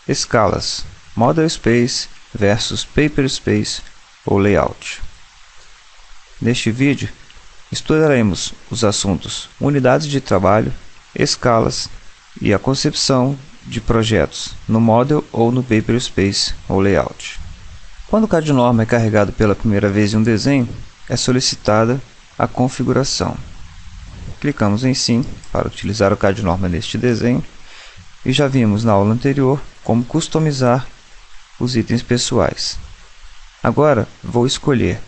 Escalas: Model Space versus Paper Space ou Layout. Neste vídeo, estudaremos os assuntos unidades de trabalho, escalas e a concepção de projetos no Model ou no Paper Space ou Layout. Quando o CAD norma é carregado pela primeira vez em um desenho, é solicitada a configuração. Clicamos em Sim para utilizar o CAD norma neste desenho e já vimos na aula anterior como customizar os itens pessoais. Agora vou escolher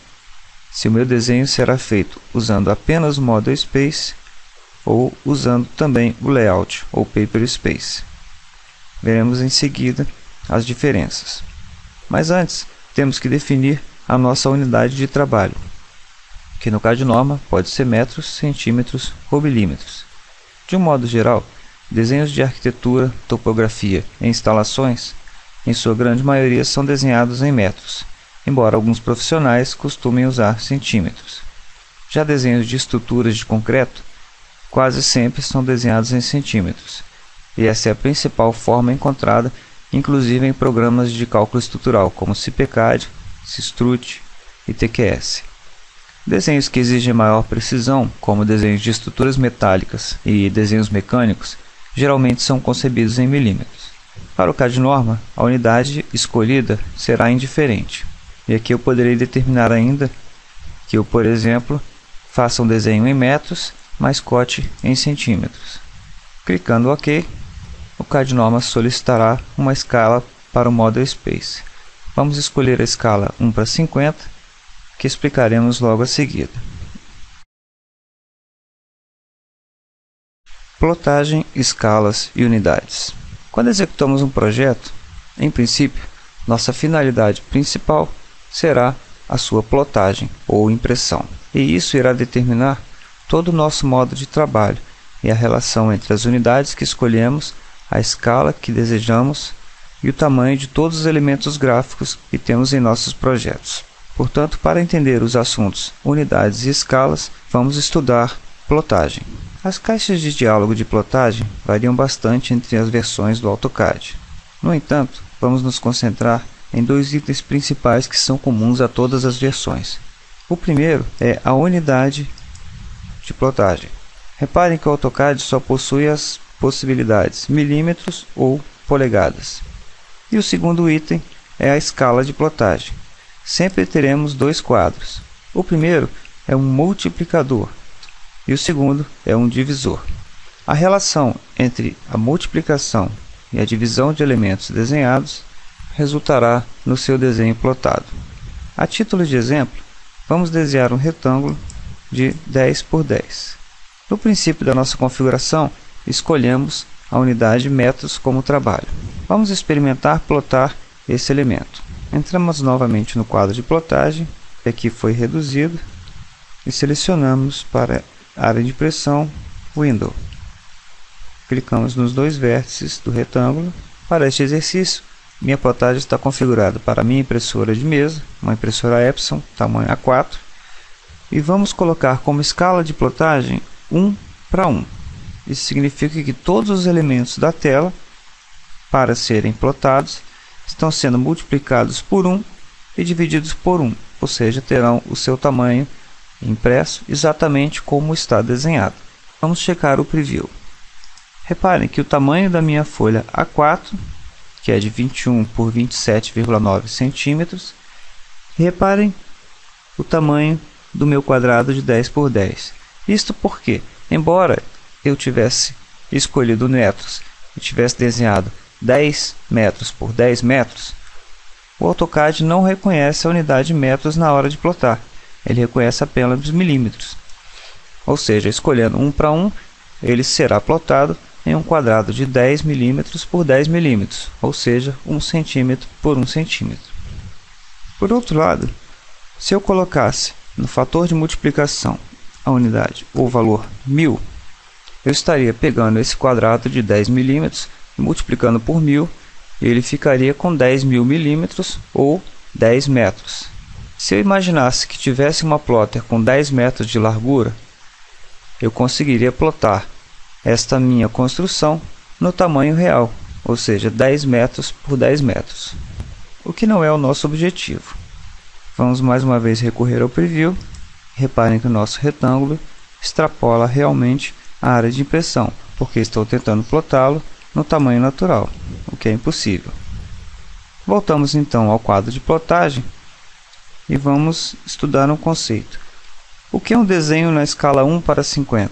se o meu desenho será feito usando apenas o Model Space ou usando também o Layout ou Paper Space. Veremos em seguida as diferenças. Mas antes, temos que definir a nossa unidade de trabalho, que no CAD norma pode ser metros, centímetros ou milímetros. De um modo geral, desenhos de arquitetura, topografia e instalações, em sua grande maioria, são desenhados em metros, embora alguns profissionais costumem usar centímetros. Já desenhos de estruturas de concreto quase sempre são desenhados em centímetros, e essa é a principal forma encontrada inclusive em programas de cálculo estrutural como CPCAD, Sistrut e TQS. Desenhos que exigem maior precisão, como desenhos de estruturas metálicas e desenhos mecânicos, geralmente são concebidos em milímetros. Para o CAD norma, a unidade escolhida será indiferente. E aqui eu poderei determinar ainda que eu, por exemplo, faça um desenho em metros, mas cote em centímetros. Clicando OK, o CAD norma solicitará uma escala para o Model Space. Vamos escolher a escala 1:50, que explicaremos logo a seguir. Plotagem, escalas e unidades. Quando executamos um projeto, em princípio, nossa finalidade principal será a sua plotagem ou impressão. E isso irá determinar todo o nosso modo de trabalho e a relação entre as unidades que escolhemos, a escala que desejamos e o tamanho de todos os elementos gráficos que temos em nossos projetos. Portanto, para entender os assuntos unidades e escalas, vamos estudar plotagem. As caixas de diálogo de plotagem variam bastante entre as versões do AutoCAD. No entanto, vamos nos concentrar em dois itens principais que são comuns a todas as versões. O primeiro é a unidade de plotagem. Reparem que o AutoCAD só possui as possibilidades milímetros ou polegadas. E o segundo item é a escala de plotagem. Sempre teremos dois quadros. O primeiro é um multiplicador e o segundo é um divisor. A relação entre a multiplicação e a divisão de elementos desenhados resultará no seu desenho plotado. A título de exemplo, vamos desenhar um retângulo de 10 por 10. No princípio da nossa configuração, escolhemos a unidade metros como trabalho. Vamos experimentar plotar esse elemento. Entramos novamente no quadro de plotagem, que aqui foi reduzido, e selecionamos para área de impressão Window. Clicamos nos dois vértices do retângulo. Para este exercício, minha plotagem está configurada para a minha impressora de mesa, uma impressora Epson, tamanho A4, e vamos colocar como escala de plotagem 1:1. Isso significa que todos os elementos da tela, para serem plotados, estão sendo multiplicados por 1 e divididos por 1, ou seja, terão o seu tamanho impresso exatamente como está desenhado. Vamos checar o preview. Reparem que o tamanho da minha folha A4, que é de 21 por 27,9 centímetros, e reparem o tamanho do meu quadrado de 10 por 10. Isto porque, embora eu tivesse escolhido metros e tivesse desenhado 10 metros por 10 metros, o AutoCAD não reconhece a unidade metros na hora de plotar. Ele reconhece apenas milímetros. Ou seja, escolhendo 1:1, ele será plotado em um quadrado de 10 milímetros por 10 milímetros, ou seja, 1 centímetro por 1 centímetro. Por outro lado, se eu colocasse no fator de multiplicação a unidade ou o valor 1000, eu estaria pegando esse quadrado de 10 milímetros e multiplicando por 1000, e ele ficaria com 10.000 milímetros ou 10 metros. Se eu imaginasse que tivesse uma plotter com 10 metros de largura, eu conseguiria plotar esta minha construção no tamanho real, ou seja, 10 metros por 10 metros, o que não é o nosso objetivo. Vamos mais uma vez recorrer ao preview. Reparem que o nosso retângulo extrapola realmente a área de impressão, porque estou tentando plotá-lo no tamanho natural, o que é impossível. Voltamos então ao quadro de plotagem e vamos estudar um conceito. O que é um desenho na escala 1:50?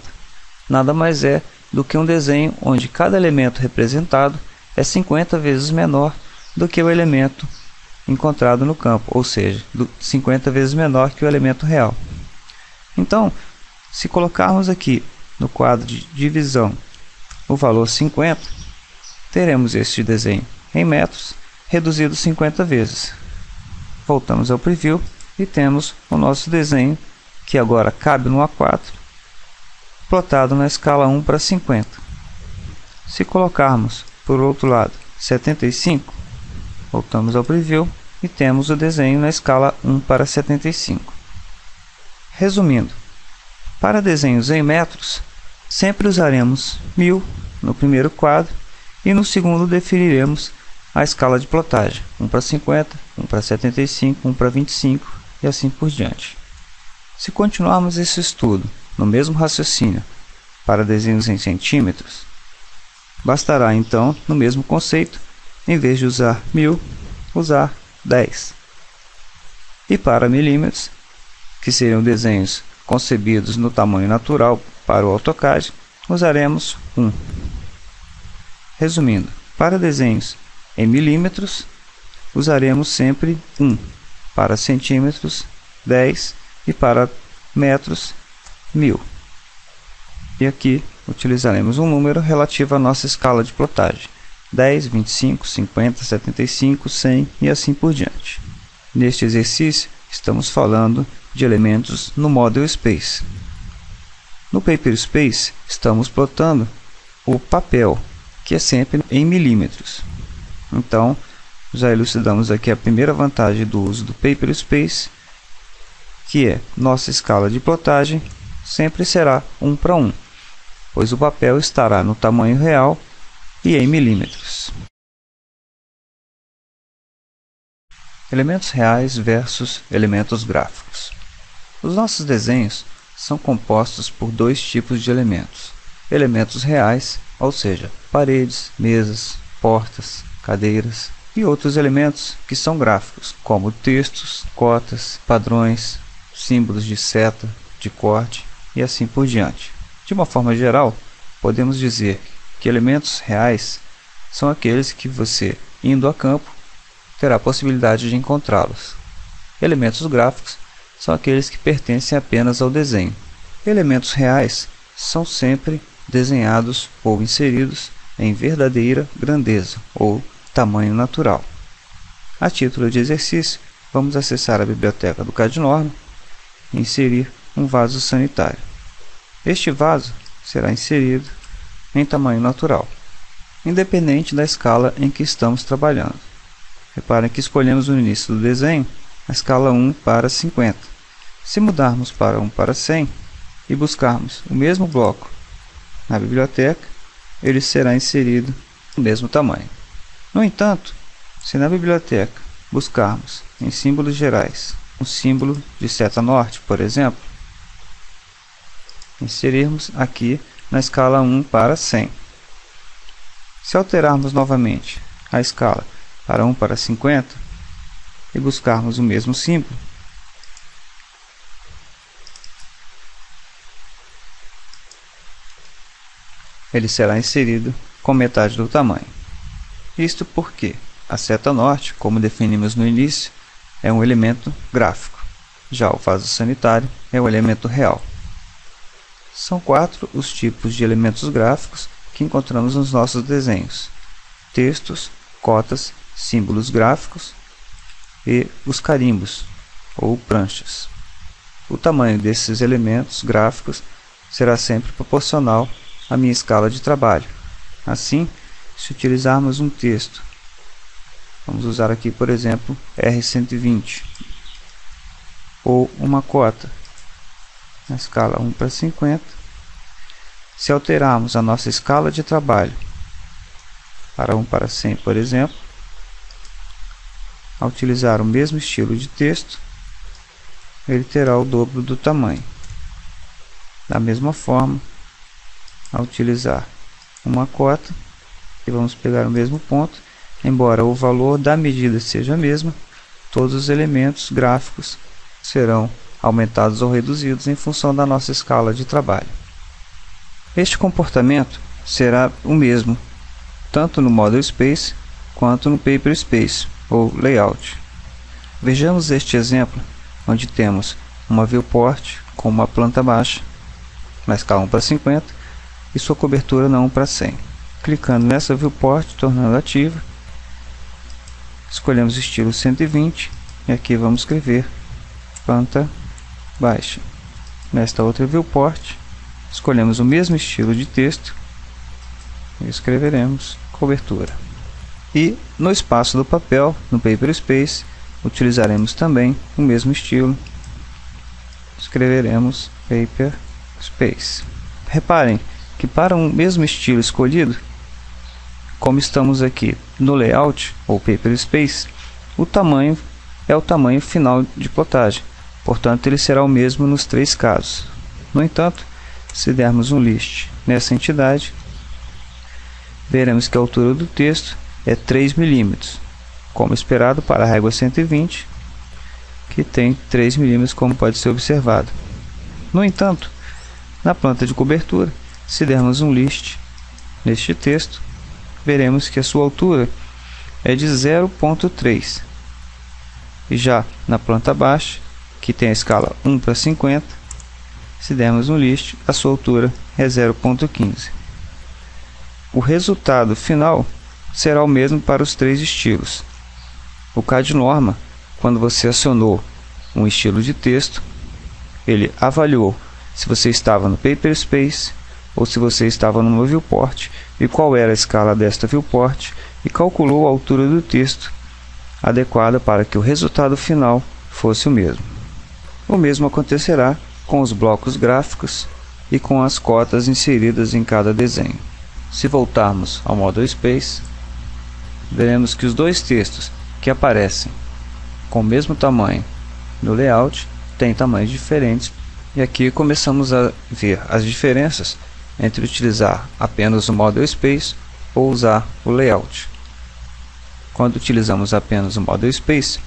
Nada mais é do que um desenho onde cada elemento representado é 50 vezes menor do que o elemento encontrado no campo, ou seja, 50 vezes menor que o elemento real. Então, se colocarmos aqui no quadro de divisão o valor 50, teremos este desenho em metros reduzido 50 vezes. Voltamos ao preview e temos o nosso desenho, que agora cabe no A4, plotado na escala 1:50. Se colocarmos por outro lado 75, voltamos ao preview e temos o desenho na escala 1:75. Resumindo, para desenhos em metros, sempre usaremos 1000 no primeiro quadro e no segundo definiremos a escala de plotagem 1:50, 1:75, 1:25 e assim por diante. Se continuarmos esse estudo no mesmo raciocínio para desenhos em centímetros, bastará então, no mesmo conceito, em vez de usar 1000, usar 10. E para milímetros, que seriam desenhos concebidos no tamanho natural para o AutoCAD, usaremos 1. Resumindo, para desenhos em milímetros, usaremos sempre 1, para centímetros 10 e para metros 1000. E aqui utilizaremos um número relativo à nossa escala de plotagem: 10, 25, 50, 75, 100 e assim por diante. Neste exercício, estamos falando de elementos no Model Space. No Paper Space, estamos plotando o papel, que é sempre em milímetros. Então, já elucidamos aqui a primeira vantagem do uso do Paper Space, que é nossa escala de plotagem sempre será 1:1, pois o papel estará no tamanho real e em milímetros. Elementos reais versus elementos gráficos. Os nossos desenhos são compostos por dois tipos de elementos: elementos reais, ou seja, paredes, mesas, portas, cadeiras, e outros elementos que são gráficos, como textos, cotas, padrões, símbolos de seta, de corte e assim por diante. De uma forma geral, podemos dizer que elementos reais são aqueles que você, indo a campo, terá a possibilidade de encontrá-los. Elementos gráficos são aqueles que pertencem apenas ao desenho. Elementos reais são sempre desenhados ou inseridos em verdadeira grandeza ou tamanho natural. A título de exercício, vamos acessar a biblioteca do CAD-Norma e inserir um vaso sanitário. Este vaso será inserido em tamanho natural, independente da escala em que estamos trabalhando. Reparem que escolhemos no início do desenho a escala 1:50. Se mudarmos para 1:100 e buscarmos o mesmo bloco na biblioteca, ele será inserido no mesmo tamanho. No entanto, se na biblioteca buscarmos em símbolos gerais um símbolo de seta norte, por exemplo, inserirmos aqui na escala 1:100. Se alterarmos novamente a escala para 1:50 e buscarmos o mesmo símbolo, ele será inserido com metade do tamanho. Isto porque a seta norte, como definimos no início, é um elemento gráfico, já o vaso sanitário é um elemento real. São 4 os tipos de elementos gráficos que encontramos nos nossos desenhos: textos, cotas, símbolos gráficos e os carimbos ou pranchas. O tamanho desses elementos gráficos será sempre proporcional à minha escala de trabalho. Assim, se utilizarmos um texto, vamos usar aqui, por exemplo, R120, ou uma cota na escala 1:50, se alterarmos a nossa escala de trabalho para 1:100, por exemplo, ao utilizar o mesmo estilo de texto, ele terá o dobro do tamanho. Da mesma forma, ao utilizar uma cota, e vamos pegar o mesmo ponto, embora o valor da medida seja a mesma, todos os elementos gráficos serão aumentados ou reduzidos em função da nossa escala de trabalho. Este comportamento será o mesmo tanto no Model Space quanto no Paper Space ou Layout. Vejamos este exemplo, onde temos uma viewport com uma planta baixa na escala 1:50 e sua cobertura na 1:100. Clicando nessa viewport, tornando ativa, escolhemos o estilo 120 e aqui vamos escrever planta baixa. Nesta outra viewport, escolhemos o mesmo estilo de texto e escreveremos cobertura. E no espaço do papel, no Paper Space, utilizaremos também o mesmo estilo. Escreveremos Paper Space. Reparem que para um mesmo estilo escolhido, como estamos aqui no Layout ou Paper Space, o tamanho é o tamanho final de plotagem. Portanto, ele será o mesmo nos três casos. No entanto, se dermos um list nessa entidade, veremos que a altura do texto é 3 mm, como esperado para a régua 120, que tem 3 mm, como pode ser observado. No entanto, na planta de cobertura, se dermos um list neste texto, veremos que a sua altura é de 0,3. E já na planta baixa, que tem a escala 1:50, se dermos um list, a sua altura é 0,15. O resultado final será o mesmo para os três estilos. O CAD-Norma, quando você acionou um estilo de texto, ele avaliou se você estava no Paper Space ou se você estava numa viewport e qual era a escala desta viewport e calculou a altura do texto adequada para que o resultado final fosse o mesmo. O mesmo acontecerá com os blocos gráficos e com as cotas inseridas em cada desenho. Se voltarmos ao Model Space, veremos que os dois textos que aparecem com o mesmo tamanho no Layout têm tamanhos diferentes, e aqui começamos a ver as diferenças entre utilizar apenas o Model Space ou usar o Layout. Quando utilizamos apenas o Model Space,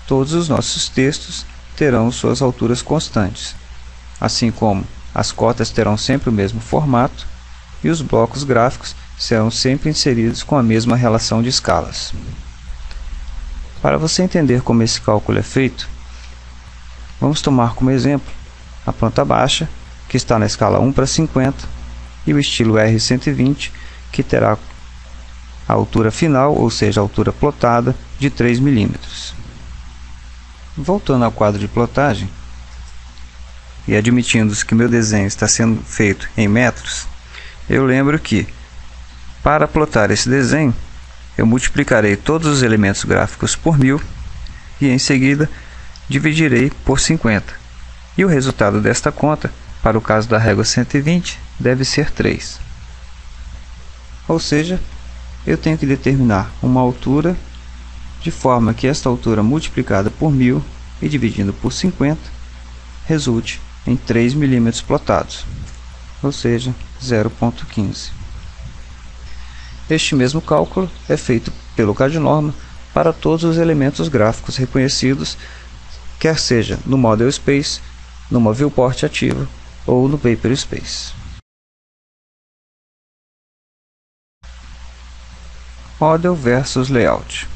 todos os nossos textos terão suas alturas constantes, assim como as cotas terão sempre o mesmo formato e os blocos gráficos serão sempre inseridos com a mesma relação de escalas. Para você entender como esse cálculo é feito, vamos tomar como exemplo a planta baixa, que está na escala 1:50, e o estilo R120, que terá a altura final, ou seja, a altura plotada, de 3 mm. Voltando ao quadro de plotagem, e admitindo que meu desenho está sendo feito em metros, eu lembro que, para plotar esse desenho, eu multiplicarei todos os elementos gráficos por 1000 e em seguida dividirei por 50. E o resultado desta conta, para o caso da régua 120, deve ser 3. Ou seja, eu tenho que determinar uma altura de forma que esta altura multiplicada por 1000 e dividindo por 50 resulte em 3 mm plotados, ou seja, 0,15. Este mesmo cálculo é feito pelo CAD-Norma para todos os elementos gráficos reconhecidos, quer seja no Model Space, numa viewport ativa ou no Paper Space. Model versus Layout.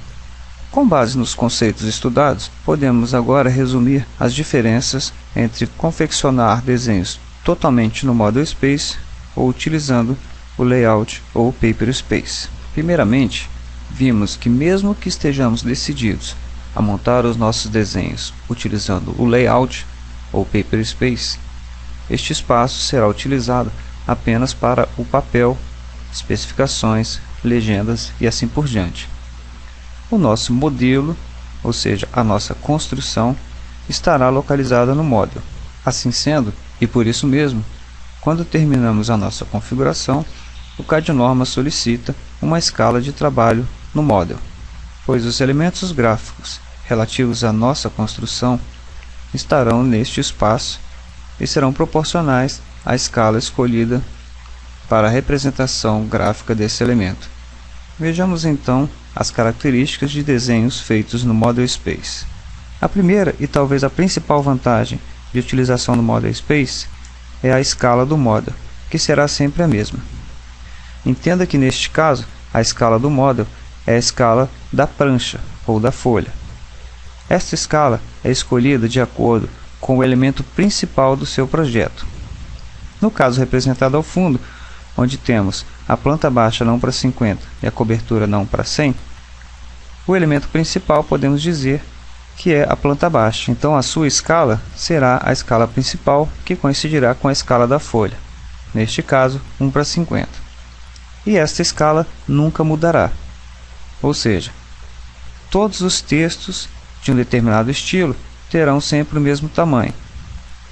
Com base nos conceitos estudados, podemos agora resumir as diferenças entre confeccionar desenhos totalmente no Model Space ou utilizando o Layout ou o Paper Space. Primeiramente, vimos que mesmo que estejamos decididos a montar os nossos desenhos utilizando o Layout ou Paper Space, este espaço será utilizado apenas para o papel, especificações, legendas e assim por diante. O nosso modelo, ou seja, a nossa construção, estará localizada no Model. Assim sendo, e por isso mesmo, quando terminamos a nossa configuração, o CAD-Norma solicita uma escala de trabalho no Model, pois os elementos gráficos relativos à nossa construção estarão neste espaço e serão proporcionais à escala escolhida para a representação gráfica desse elemento. Vejamos então as características de desenhos feitos no Model Space. A primeira e talvez a principal vantagem de utilização do Model Space é a escala do Model, que será sempre a mesma. Entenda que neste caso, a escala do Model é a escala da prancha ou da folha. Esta escala é escolhida de acordo com o elemento principal do seu projeto. No caso representado ao fundo, onde temos a planta baixa não para 50 e a cobertura não para 100, o elemento principal podemos dizer que é a planta baixa. Então a sua escala será a escala principal, que coincidirá com a escala da folha, neste caso 1 para 50. E esta escala nunca mudará, ou seja, todos os textos de um determinado estilo terão sempre o mesmo tamanho.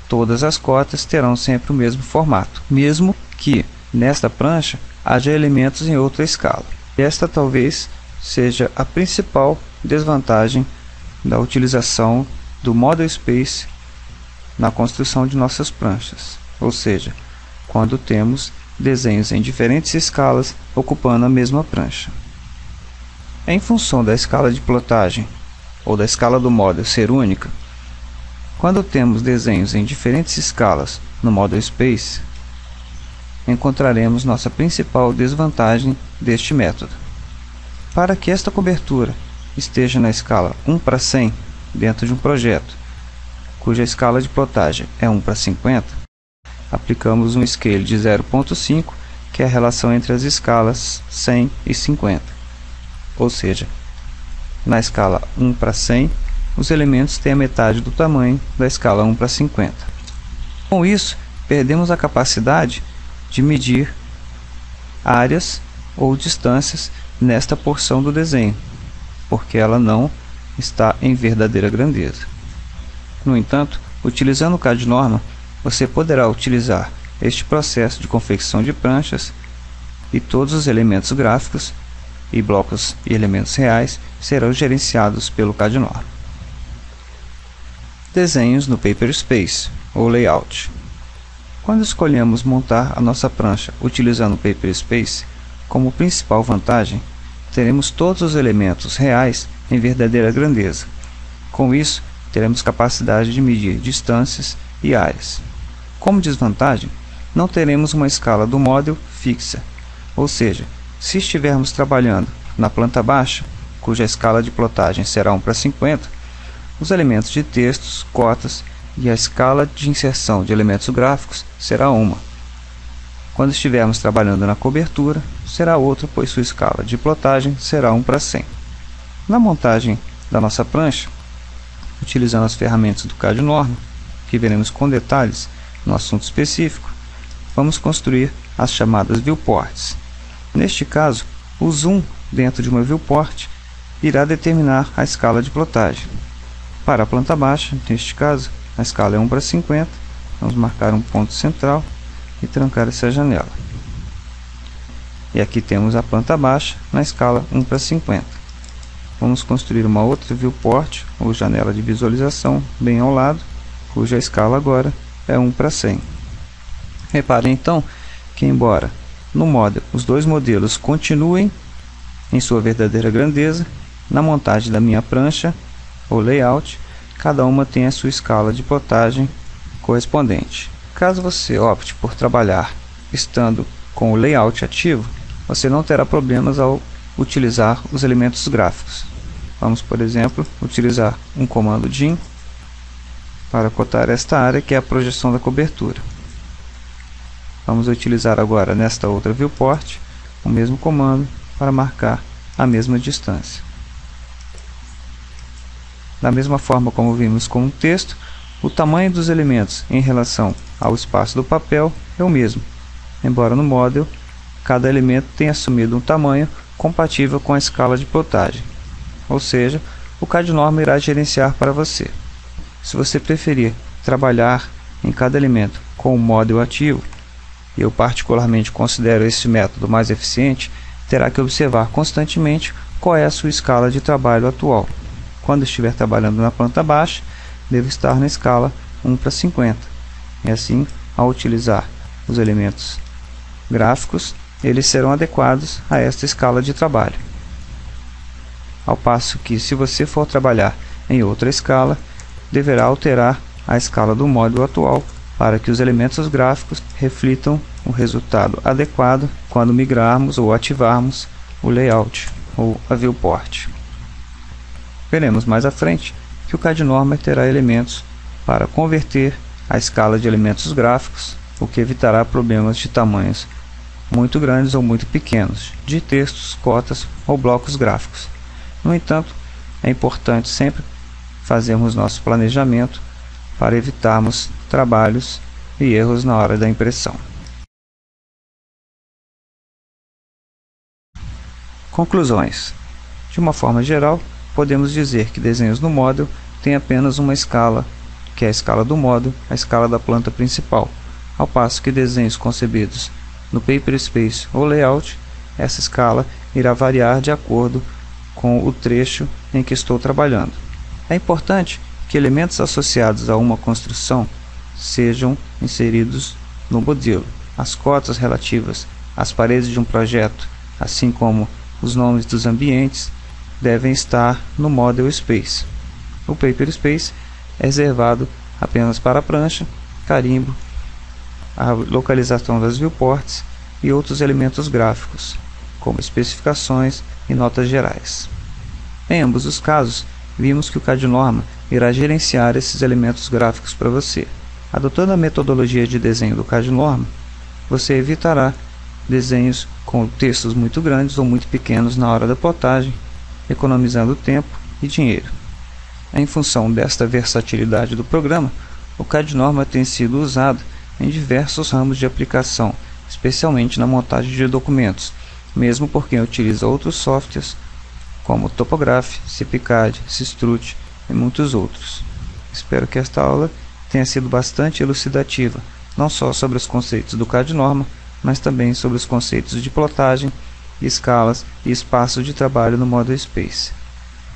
Todas as cotas terão sempre o mesmo formato, mesmo que nesta prancha haja elementos em outra escala. Esta talvez seja a principal desvantagem da utilização do Model Space na construção de nossas pranchas, ou seja, quando temos desenhos em diferentes escalas ocupando a mesma prancha. Em função da escala de plotagem ou da escala do Model ser única, quando temos desenhos em diferentes escalas no Model Space, encontraremos nossa principal desvantagem deste método. Para que esta cobertura esteja na escala 1 para 100 dentro de um projeto, cuja escala de plotagem é 1 para 50, aplicamos um scale de 0.5, que é a relação entre as escalas 100 e 50. Ou seja, na escala 1 para 100, os elementos têm a metade do tamanho da escala 1 para 50. Com isso, perdemos a capacidade de medir áreas ou distâncias nesta porção do desenho, porque ela não está em verdadeira grandeza. No entanto, utilizando o CAD Norma, você poderá utilizar este processo de confecção de pranchas e todos os elementos gráficos e blocos e elementos reais serão gerenciados pelo CAD Norma. Desenhos no Paper Space ou Layout. Quando escolhemos montar a nossa prancha utilizando o Paper Space, como principal vantagem, teremos todos os elementos reais em verdadeira grandeza. Com isso, teremos capacidade de medir distâncias e áreas. Como desvantagem, não teremos uma escala do Model fixa, ou seja, se estivermos trabalhando na planta baixa, cuja escala de plotagem será 1 para 50, os elementos de textos, cotas e a escala de inserção de elementos gráficos será uma. Quando estivermos trabalhando na cobertura, será outra, pois sua escala de plotagem será 1 para 100. Na montagem da nossa prancha, utilizando as ferramentas do CAD Norma, que veremos com detalhes no assunto específico, vamos construir as chamadas viewports. Neste caso, o zoom dentro de uma viewport irá determinar a escala de plotagem. Para a planta baixa, neste caso, a escala é 1 para 50, vamos marcar um ponto central e trancar essa janela. E aqui temos a planta baixa na escala 1 para 50. Vamos construir uma outra viewport ou janela de visualização bem ao lado, cuja escala agora é 1 para 100. Reparem então que, embora no Model os dois modelos continuem em sua verdadeira grandeza, na montagem da minha prancha ou layout, cada uma tem a sua escala de plotagem correspondente. Caso você opte por trabalhar estando com o layout ativo, você não terá problemas ao utilizar os elementos gráficos. Vamos, por exemplo, utilizar um comando DIN para cotar esta área, que é a projeção da cobertura. Vamos utilizar agora nesta outra viewport o mesmo comando para marcar a mesma distância. Da mesma forma como vimos com o texto, o tamanho dos elementos em relação ao espaço do papel é o mesmo, embora no Model cada elemento tenha assumido um tamanho compatível com a escala de plotagem, ou seja, o CAD Norma irá gerenciar para você. Se você preferir trabalhar em cada elemento com o Model ativo, e eu particularmente considero esse método mais eficiente, terá que observar constantemente qual é a sua escala de trabalho atual. Quando estiver trabalhando na planta baixa, deve estar na escala 1:50. E assim, ao utilizar os elementos gráficos, eles serão adequados a esta escala de trabalho. Ao passo que, se você for trabalhar em outra escala, deverá alterar a escala do módulo atual para que os elementos gráficos reflitam o resultado adequado quando migrarmos ou ativarmos o layout ou a viewport. Veremos mais à frente que o CAD-Norma terá elementos para converter a escala de elementos gráficos, o que evitará problemas de tamanhos muito grandes ou muito pequenos, de textos, cotas ou blocos gráficos. No entanto, é importante sempre fazermos nosso planejamento para evitarmos trabalhos e erros na hora da impressão. Conclusões. De uma forma geral, podemos dizer que desenhos no Model têm apenas uma escala, que é a escala do Model, a escala da planta principal, ao passo que desenhos concebidos no Paper Space ou Layout, essa escala irá variar de acordo com o trecho em que estou trabalhando. É importante que elementos associados a uma construção sejam inseridos no modelo. As cotas relativas às paredes de um projeto, assim como os nomes dos ambientes, devem estar no Model Space. O Paper Space é reservado apenas para a prancha, carimbo, a localização das viewports e outros elementos gráficos, como especificações e notas gerais. Em ambos os casos, vimos que o CAD-Norma irá gerenciar esses elementos gráficos para você. Adotando a metodologia de desenho do CAD-Norma, você evitará desenhos com textos muito grandes ou muito pequenos na hora da plotagem, economizando tempo e dinheiro. Em função desta versatilidade do programa, o CAD-Norma tem sido usado em diversos ramos de aplicação, especialmente na montagem de documentos, mesmo por quem utiliza outros softwares como Topograph, CPCAD, Sistrut e muitos outros. Espero que esta aula tenha sido bastante elucidativa, não só sobre os conceitos do CAD-Norma, mas também sobre os conceitos de plotagem, escalas e espaço de trabalho no Model Space.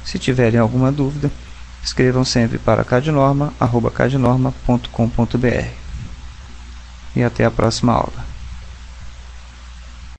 Se tiverem alguma dúvida, escrevam sempre para cadnorma@cadnorma.com.br. E até a próxima aula.